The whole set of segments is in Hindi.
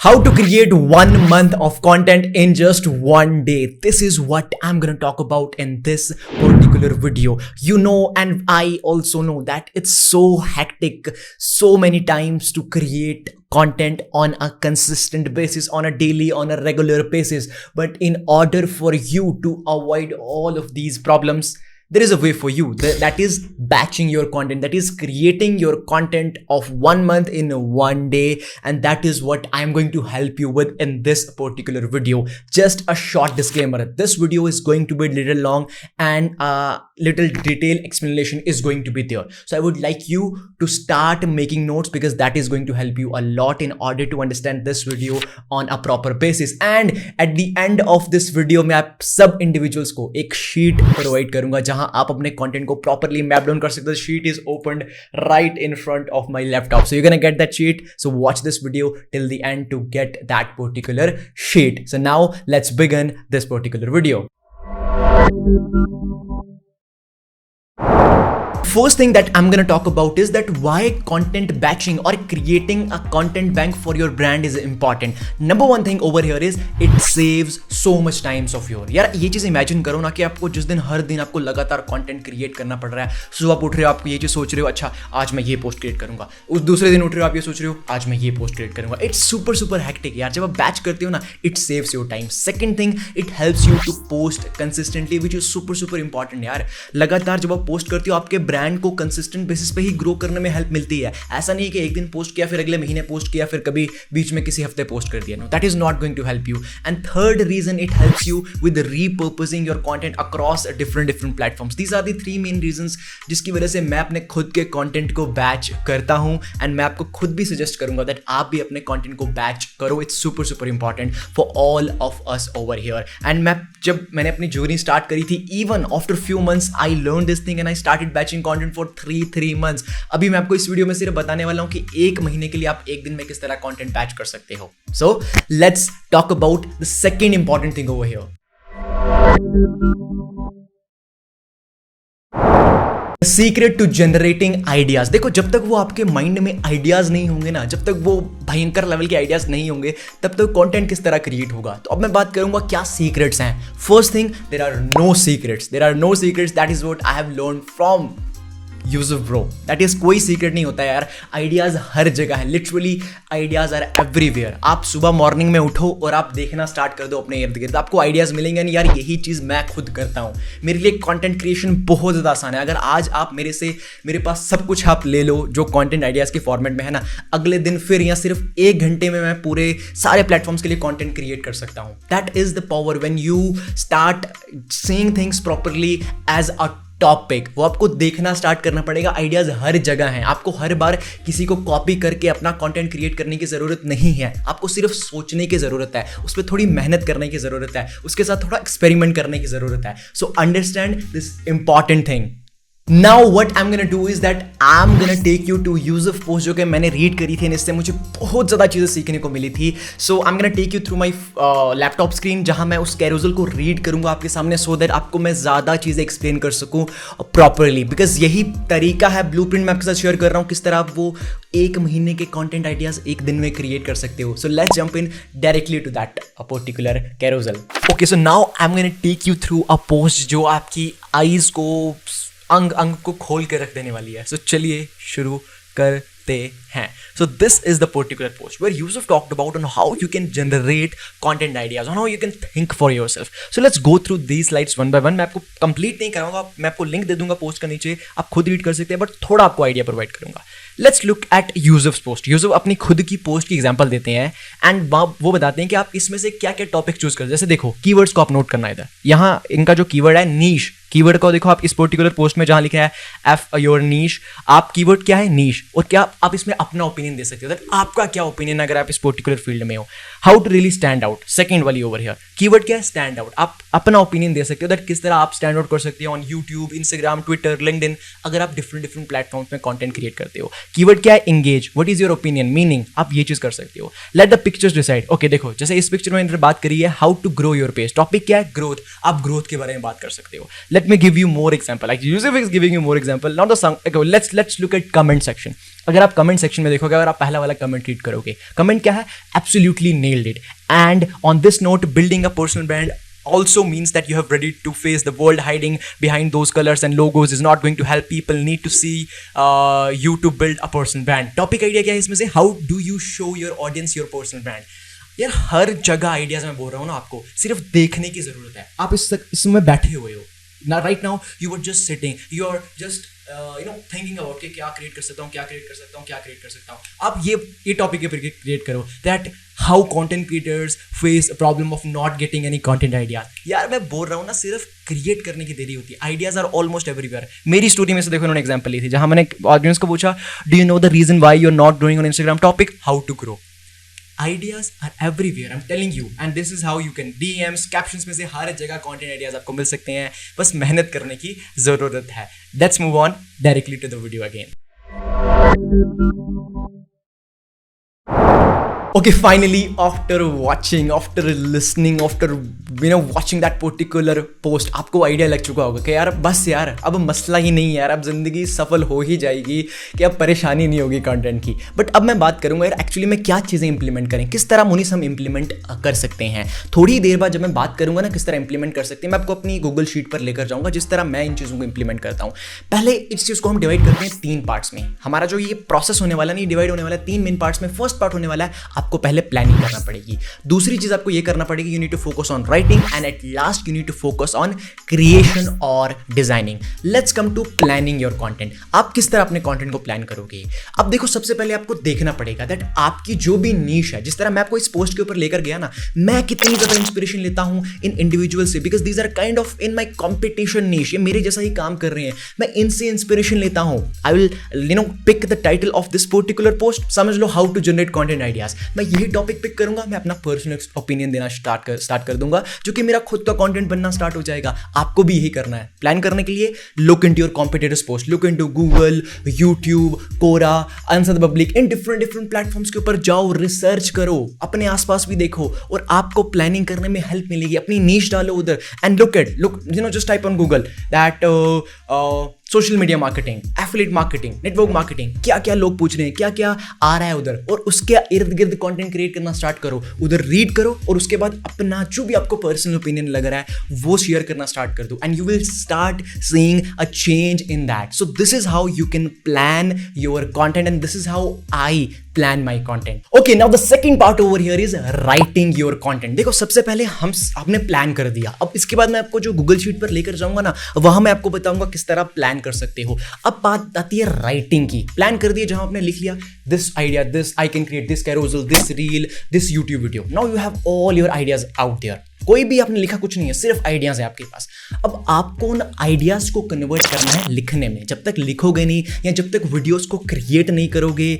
How to create 1 month of content in just one day. This is what I'm gonna talk about in this particular video. You know, and I also know that it's so hectic so many times to create content on a consistent basis, on a daily, on a regular basis. But in order for you to avoid all of these problems, there is a way for you. That is batching your content. That is creating your content of 1 month in one day. And that is what I'm going to help you with in this particular video. Just a short disclaimer. This video is going to be a little long and a little detailed explanation is going to be there. So I would like you to start making notes because that is going to help you a lot in order to understand this video on a proper basis. And at the end of this video, मैं आप सब individuals को एक sheet provide करूंगा जहां आप अपने कंटेंट को प्रॉपर्ली मैप डाउन कर सकते हो. Sheet is opened right in front of my laptop, so you can get that sheet. So watch this video till the end to get that particular sheet. So now let's begin this particular video. First thing that I'm gonna talk about is that why content batching or creating a content bank for your brand is important. Number one thing over here is it saves so much times of your. यार ये चीज़ इमेजिन करो ना कि आपको जिस दिन हर दिन आपको लगातार कंटेंट क्रिएट करना पड़ रहा है. सुबह आप उठ रहे हो, आप ये चीज़ सोच रहे हो, अच्छा आज मैं ये पोस्ट क्रिएट करूंगा. उस दूसरे दिन उठ रहे हो, आप ये सोच रहे हो आज मैं ये पोस्ट क्रिएट करूंगा. इट्स सुपर हैक्टिक यार. जब आप बैच करते हो ना, it saves your time. Second thing, it helps you to post consistently which is super important यार. लगातार जब आप पोस्ट करते हो, आपके ब्रांड को कंसिस्टेंट बेसिस पे ही ग्रो करने में हेल्प मिलती है. ऐसा नहीं कि एक दिन पोस्ट किया फिर अगले महीने पोस्ट किया फिर कभी बीच में किसी हफ्ते पोस्ट कर दिया. No, that is not going to help you. And third reason, it helps you with repurposing your content across different platforms. These are the three main reasons जिसकी वजह से मैं अपने खुद के कंटेंट को बैच करता हूं. एंड मैं आपको खुद भी सजेस्ट करूंगा दैट आप भी अपने कंटेंट को बैच करो. It's super important for all of us over here. And जब मैंने अपनी जर्नी स्टार्ट करी थी, even after few months I learn this thing and I started batching content for 3 months. अभी मैं आपको इस वीडियो में सिर्फ बताने वाला हूं कि एक महीने के लिए आप एक दिन में किस तरह कंटेंट बैच कर सकते हो. So let's talk about the second important thing over here. Secret to generating ideas. देखो, जब तक वो आपके माइंड में आइडियाज नहीं होंगे ना, जब तक वो भयंकर लेवल के आइडियाज नहीं होंगे, तब तक कंटेंट किस तरह क्रिएट होगा. तो अब मैं बात करूंगा क्या सीक्रेट्स हैं. First thing, there are no secrets. That is what I have learn from Yusuf bro. That is कोई सीक्रेट नहीं होता है यार. आइडियाज हर जगह है. Literally ideas are everywhere. आप सुबह मॉर्निंग में उठो और आप देखना स्टार्ट कर दो अपने इर्द गिर्द, आपको आइडियाज मिलेंगे. नहीं यार, यही चीज़ मैं खुद करता हूँ. मेरे लिए कंटेंट क्रिएशन बहुत ज़्यादा आसान है. अगर आज आप मेरे पास सब कुछ आप ले लो जो कंटेंट आइडियाज़ के फॉर्मेट में है ना, अगले दिन फिर या सिर्फ 1 घंटे में मैं पूरे सारे प्लेटफॉर्म्स के लिए कंटेंट क्रिएट कर सकता हूँ. That is the power when you start seeing things properly as a topic. वो आपको देखना स्टार्ट करना पड़ेगा. आइडियाज हर जगह हैं. आपको हर बार किसी को कॉपी करके अपना कंटेंट क्रिएट करने की जरूरत नहीं है. आपको सिर्फ सोचने की जरूरत है, उस पर थोड़ी मेहनत करने की जरूरत है, उसके साथ थोड़ा एक्सपेरिमेंट करने की जरूरत है. So understand this important thing. Now what I'm gonna do is that I'm gonna take you to Yusuf post जो कि मैंने रीड करी थी और इससे मुझे बहुत ज़्यादा चीज़ें सीखने को मिली थी. So I'm gonna take you through my laptop screen जहाँ मैं उस कैरोसेल को रीड करूँगा आपके सामने, so that आपको मैं ज़्यादा चीज़ें एक्सप्लेन कर सकूँ प्रॉपरली. बिकॉज यही तरीका है, ब्लूप्रिंट मैं आपके साथ शेयर कर रहा हूँ किस तरह आप वो एक महीने के कंटेंट आइडियाज एक दिन में क्रिएट कर सकते हो. So let's jump in directly to that particular carousel. Okay, so now I am gonna take you through a post जो आपकी आईज को अंग को खोल के रख देने वाली है. सो चलिए शुरू करते हैं. So this is the particular post where Yusuf talked about on how you can generate content ideas, on how you can think for yourself. So let's go through these slides one by one. मैं आपको कंप्लीट नहीं कराऊंगा, मैं आपको लिंक दे दूंगा पोस्ट का नीचे, आप खुद रीड कर सकते हैं, बट थोड़ा आपको आइडिया प्रोवाइड करूंगा. Let's look at Yusuf's post. Yusuf अपनी खुद की पोस्ट की एग्जांपल देते हैं एंड वो बताते हैं कि आप इसमें से क्या क्या टॉपिक चूज कर. जैसे देखो, कीवर्ड्स को आप नोट करना. इधर यहाँ इनका जो कीवर्ड है नीश, कीवर्ड को देखो आप इस पर्टिकुलर पोस्ट में जहां लिखा है एफ योर नीश, आप कीवर्ड क्या है नीश, और क्या आप इसमें अपना ओपिनियन दे सकते हो. दैट आपका क्या ओपिनियन अगर आप इस पर्टिकुलर फील्ड में हो. How to really stand out, second वाली ओवर हियर. कीवर्ड क्या है, स्टैंड आउट. आप अपना ओपिनियन दे सकते हो दैट किस तरह आप स्टैंड आउट कर सकते हो on YouTube, Instagram, Twitter, LinkedIn, अगर आप डिफरेंट प्लेटफॉर्म्स में कंटेंट क्रिएट करते हो. कीवर्ड क्या है, engage. What is your opinion, meaning, आप ये चीज कर सकते हो. Let the pictures decide. Okay, देखो जैसे इस पिक्चर में बात करी है how to grow your page. Topic क्या है, ग्रोथ. आप ग्रोथ के बारे में बात कर सकते हो. Let me give you more example, like Yusuf is giving you more example. Now let's look at comment section. अगर आप कमेंट सेक्शन में देखोगे, अगर आप पहला वाला कमेंट रीड करोगे, कमेंट क्या है? Absolutely nailed it, and on this note building a personal brand also means that you have ready to face the world. Hiding behind those colors and logos is not going to help. People need to see you to build a personal brand. Topic idea क्या है इसमें से? How do you show your audience your personal brand? यार हर जगह आइडियाज मैं बोल रहा हूँ ना, आपको सिर्फ देखने की जरूरत है. आप इसमें बैठे हुए हो ना, right now you are just sitting, you are just thinking about कि क्या क्रिएट कर सकता हूँ, क्या क्रिएट कर सकता हूँ, क्या क्रिएट कर सकता हूँ. आप ये टॉपिक के ऊपर क्रिएट करो, that how content creators face problem of not getting any content idea. यार मैं बोल रहा हूँ ना, सिर्फ क्रिएट करने की देरी होती है. Ideas are almost everywhere. मेरी स्टोरी में से देखो, उन्होंने एग्जांपल ली थी जहाँ मैंने ऑडियंस को पूछा, do you know the reason why you are not growing on Instagram? Topic how to grow. Ideas are everywhere, I'm telling you, and this is how you can DMs, captions में से हर जगह content ideas आपको मिल सकते हैं. बस मेहनत करने की ज़रूरत है. Let's move on directly to the video again. Okay, finally, after watching, after listening, after watching that particular post, आपको आइडिया लग चुका होगा कि यार बस यार अब मसला ही नहीं है यार, अब ज़िंदगी सफल हो ही जाएगी, कि अब परेशानी नहीं होगी कंटेंट की. बट अब मैं बात करूँगा यार एक्चुअली में क्या चीज़ें इंप्लीमेंट करें, किस तरह मुनीस हम इंप्लीमेंट कर सकते हैं. थोड़ी देर बाद जब मैं बात करूँगा ना किस तरह इंप्लीमेंट कर सकते हैं, मैं आपको अपनी गूगल शीट पर लेकर जाऊँगा जिस तरह मैं इन चीज़ों को इंप्लीमेंट करता हूँ. पहले इस चीज़ को हम डिवाइड करते हैं 3 पार्ट्स में. हमारा जो ये प्रोसेस होने वाला नहीं, डिवाइड होने वाला है 3 मेन पार्ट्स में. फर्स्ट पार्ट होने वाला है आपको पहले प्लानिंग करना पड़ेगी. दूसरी चीज आपको ये करना पड़ेगी, you need to focus on writing, and at last you need to focus on creation और designing. Let's come to planning your content. आप किस तरह अपने कंटेंट को प्लान करोगे? अब देखो, सबसे पहले आपको देखना पड़ेगा दैट आपकी जो भी नीश है, जिस तरह मैं आपको इस पोस्ट के ऊपर लेकर गया ना, मैं कितनी ज्यादा इंस्पिरेशन लेता हूं इन इंडिविजुअल से, because these are kind of in my competition niche. ये मेरे जैसा ही काम कर रहे हैं, मैं इनसे इंस्पिरेशन लेता हूं. I will pick the title of this particular post. समझ लो how to generate content ideas. मैं यही टॉपिक पिक करूंगा, मैं अपना पर्सनल ओपिनियन देना स्टार्ट कर दूंगा, जो कि मेरा खुद का कंटेंट बनना स्टार्ट हो जाएगा. आपको भी यही करना है. प्लान करने के लिए look into your competitors post, look into Google, YouTube, Quora, answer the public, in different platforms के ऊपर जाओ, रिसर्च करो, अपने आसपास भी देखो, और आपको प्लानिंग करने में हेल्प मिलेगी. अपनी नीश डालो उधर, and look just type on Google that social media marketing, affiliate marketing, network marketing, क्या क्या लोग पूछ रहे हैं, क्या क्या आ रहा है उधर, और उसके इर्द गिर्द कंटेंट क्रिएट करना स्टार्ट करो. उधर रीड करो, और उसके बाद अपना जो भी आपको पर्सनल ओपिनियन लग रहा है वो शेयर करना स्टार्ट कर दो, and you will start seeing a change in that. So this is how you can plan your content, and this is how I plan my content. Okay, now the second part over here is writing your content. देखो, सबसे पहले आपने प्लान कर दिया. अब इसके बाद मैं आपको जो गूगल शीट पर लेकर जाऊंगा ना, वहां मैं आपको बताऊंगा किस तरह प्लान कर सकते हो. अब बात आती है राइटिंग की. प्लान कर दिया, जहां आपने लिख लिया this idea, this I can create this carousel, this reel, this YouTube video. Now you have all your ideas out there. कोई भी आपने लिखा कुछ नहीं है, सिर्फ आइडियाज है आपके पास. अब आपको उन आइडियाज को कन्वर्ट करना है लिखने में. जब तक लिखोगे नहीं, या जब तक वीडियोस को क्रिएट नहीं करोगे,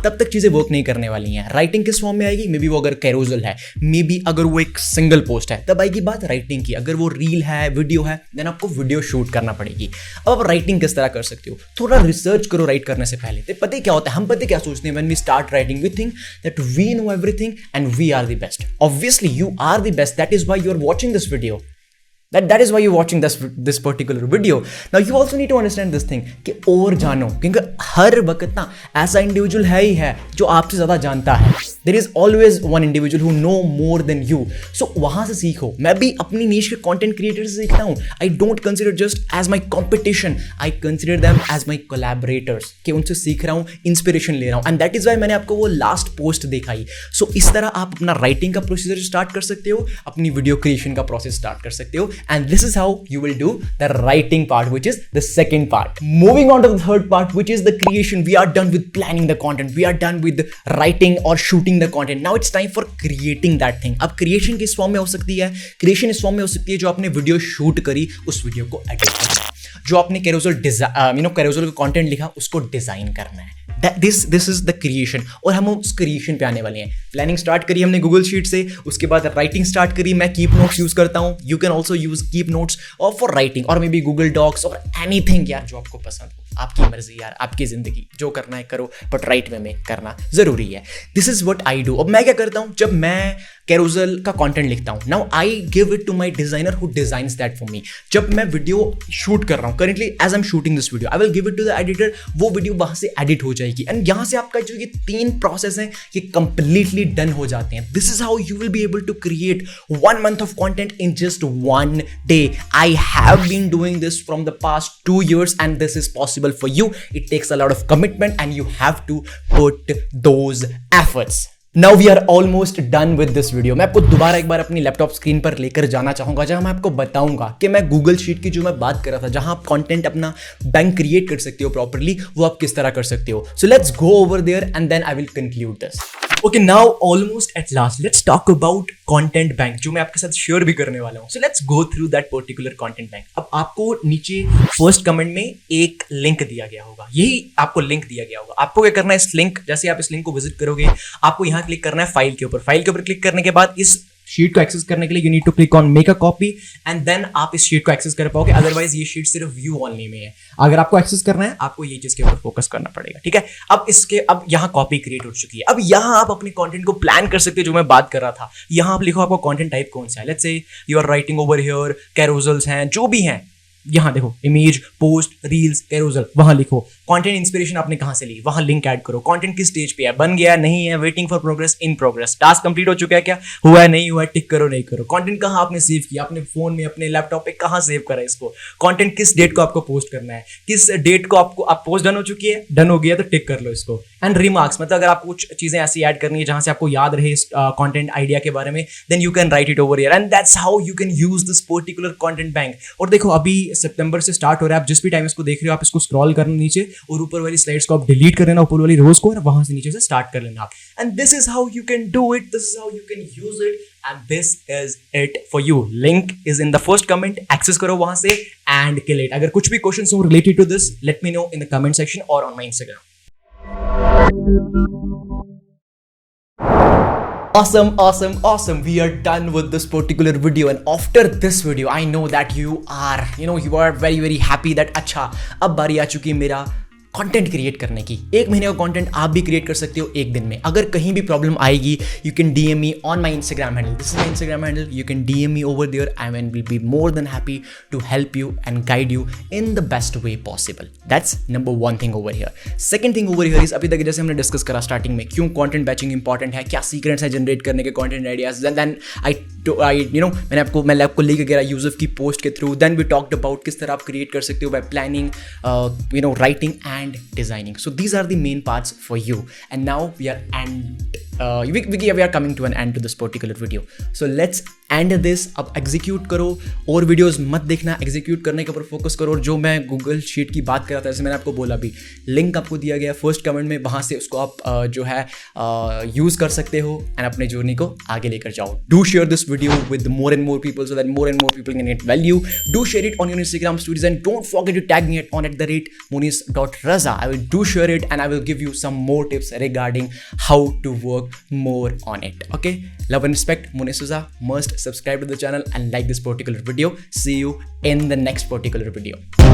तब तक चीजें वर्क नहीं करने वाली हैं. राइटिंग किस फॉर्म में आएगी? मे बी वो अगर कैरोसल है, मे बी अगर वो एक सिंगल पोस्ट है, तब आएगी बात राइटिंग की. अगर वो रील है, वीडियो है, देन आपको वीडियो शूट करना पड़ेगी. अब आप राइटिंग किस तरह कर सकते हो? थोड़ा रिसर्च करो राइट करने से पहले. तो पता क्या होता है, हम पता क्या सोचते हैं, when we start writing we think that we know everything and we are the best. Obviously you are the best, that is why you are watching this video. That is why you're watching this particular video. Now you also need to understand this thing कि और जानो, क्योंकि हर वक्त ना ऐसा इंडिविजुअल है ही है जो आपसे ज़्यादा जानता है. There is always one individual who know more than you. So वहाँ से सीखो. मैं भी अपनी नीश के कंटेंट क्रिएटर से सीखता हूँ. I don't consider just as my competition. I consider them as my collaborators. कि उनसे सीख रहा हूँ, इंस्पिरेशन ले रहा हूँ. And that is why मैंने आपको वो लास्ट पोस्ट दिखाई. So इस तरह आप अपना राइटिंग का प्रोसीजर स्टार्ट कर सकते हो, अपनी वीडियो क्रिएशन का प्रोसेस स्टार्ट कर सकते हो. And this is how you will do the writing part, which is the second part. Moving on to the third part, which is the creation. We are done with planning the content. We are done with writing or shooting the content. Now it's time for creating that thing. अब creation किस फॉर्म में हो सकती है? Creation इस फॉर्म में हो सकती है जो आपने वीडियो शूट करी, उस वीडियो को एडिट करना है. जो आपने कैरोसल कैरोसल का कंटेंट लिखा, उसको डिजाइन करना है. This is the creation. और हम उस क्रिएशन पे आने वाले हैं. प्लानिंग स्टार्ट करी हमने गूगल शीट से, उसके बाद राइटिंग स्टार्ट करी. मैं कीप नोट्स यूज करता हूँ. You can also use keep notes और फॉर राइटिंग, और मे बी गूगल डॉक्स और एनीथिंग यार जो आपको पसंद हो. आपकी मर्जी यार, आपकी जिंदगी, जो करना है करो, बट राइट वे में करना जरूरी है. This is what I do. अब मैं क्या करता हूँ, जब मैं कैरोसेल का कंटेंट लिखता हूँ, now I give it to my designer who designs that for me. जब मैं वीडियो शूट कर रहा हूँ, currently as I am shooting this video, I will give it to the editor, वो वीडियो वहां से एडिट हो जाएगी एंड यहाँ से आपका जो ये 3 प्रोसेस है ये कंप्लीटली डन हो जाते हैं। This is how you will be able to create 1 month of content in just 1 day. I have been doing this from the past 2 years and this is possible for you. It takes a lot of commitment and you have to put those efforts. Now we are almost done with this video. मैं आपको दोबारा एक बार अपनी लैपटॉप स्क्रीन पर लेकर जाना चाहूंगा, जहां मैं आपको बताऊंगा कि मैं गूगल शीट की जो मैं बात कर रहा था, जहां आप कंटेंट अपना बैंक क्रिएट कर सकते हो प्रॉपर्ली, वो आप किस तरह कर सकते हो। So let's go over there and then I will conclude this. Okay, now almost at last, let's talk about content bank, जो मैं आपके साथ शेयर भी करने वाला हूँ। So let's go through that particular content bank. अब आपको नीचे फर्स्ट कमेंट में एक लिंक दिया गया होगा, यही आपको लिंक दिया गया होगा। आपको क्या करना है, इस लिंक, जैसे आप इस लिंक को विजिट करोगे, आपको यहाँ क्लिक करना है फाइल के ऊपर। फाइल के ऊपर क्लिक करने के बाद इस शीट को एक्सेस करने के लिए you need to click on make a copy and then आप इस शीट को एक्सेस कर पाओगे। अदरवाइज ये शीट सिर्फ व्यू ओनली में है। अगर आपको एक्सेस करना है, आपको ये चीज के ऊपर फोकस करना पड़ेगा, ठीक है। अब यहाँ कॉपी क्रिएट हो चुकी है। अब यहाँ आप अपने कंटेंट को प्लान कर सकते हो, जो मैं बात कर रहा था। यहाँ आप लिखो आपको कंटेंट टाइप कौन सा है। Let's say you are writing over here, carousels हैं, जो भी हैं, यहाँ देखो इमेज, पोस्ट, रील्स, कैरोसेल, वहां लिखो। कंटेंट इंस्पिरेशन आपने कहां से ली, वहां लिंक ऐड करो। कंटेंट किस स्टेज पे है, बन गया नहीं है, waiting for progress, in progress, task complete हो चुका है, क्या हुआ है, नहीं हुआ है, टिक करो नहीं करो। कंटेंट कहां आपने सेव किया, अपने फोन में, अपने लैपटॉप पे कहां सेव करा इसको। कंटेंट किस डेट को आपको पोस्ट करना है, किस डेट को आपको, आप पोस्ट डन हो चुकी है, डन हो गया तो टिक कर लो इसको। एंड रिमार्क्स, मतलब अगर आपको कुछ चीजें ऐसी ऐड करनी है जहां से आपको याद रहे इस कंटेंट आइडिया के बारे में, then you can write it over here and that's how you can use this particular content bank. और देखो अभी सितंबर से स्टार्ट हो रहा है, आप जिस भी टाइम इसको देख रहे हो, आप इसको स्क्रॉल करना नीचे और ऊपर वाली स्लाइड्स को आप डिलीट कर लेना, ऊपर वाली रोज को, और वहां से नीचे से स्टार्ट कर लेना आप। And this is how you can do it, this is how you can use it and this is it for you. Link is in the first comment, access करो वहां से एंड किल इट। अगर कुछ भी क्वेश्चंस हो related to this, let me know in the comment section और on my Instagram. Awesome. We are done with this particular video and after this video, I know that you are very happy that अच्छा अब बारी आ चुकी है मेरा कंटेंट क्रिएट करने की। 1 महीने का कंटेंट आप भी क्रिएट कर सकते हो 1 दिन में। अगर कहीं भी प्रॉब्लम आएगी, you can DM me on my Instagram handle, this is my Instagram handle, you can DM me over there, I will be more than happy to help you and guide you in the best way possible. That's number 1 thing over here. Second thing over here is, अभी तक जैसे हमने डिस्कस करा स्टार्टिंग में, क्यों कंटेंट बैचिंग इंपॉर्टेंट है, क्या सीक्रेट्स है जनरेट करने के कंटेंट आइडियाज, देन मैंने आपको लेके गया यूजर की पोस्ट के थ्रू, देन वी टॉक्ड अबाउट किस तरह आप क्रिएट कर सकते हो by planning, writing and designing. So these are the main parts for you and now we are coming to an end to this particular video. So let's end this. अब execute करो और वीडियोस मत देखना, execute करने के ऊपर फोकस करो। और जो मैं गूगल शीट की बात कर रहा था, जैसे मैंने आपको बोला अभी, लिंक आपको दिया गया फर्स्ट कमेंट में, वहाँ से उसको आप जो है यूज़ कर सकते हो एंड अपने जर्नी को आगे लेकर जाओ। Do share this video with more and more people so that more and more people can get value. Do share it on your Instagram stories and don't forget to tag me on @monis.raza. I will do share it and I will give you some more tips regarding how to work more on it. Okay, love and respect, Monis Souza. Must subscribe to the channel and like this particular video. See you in the next particular video.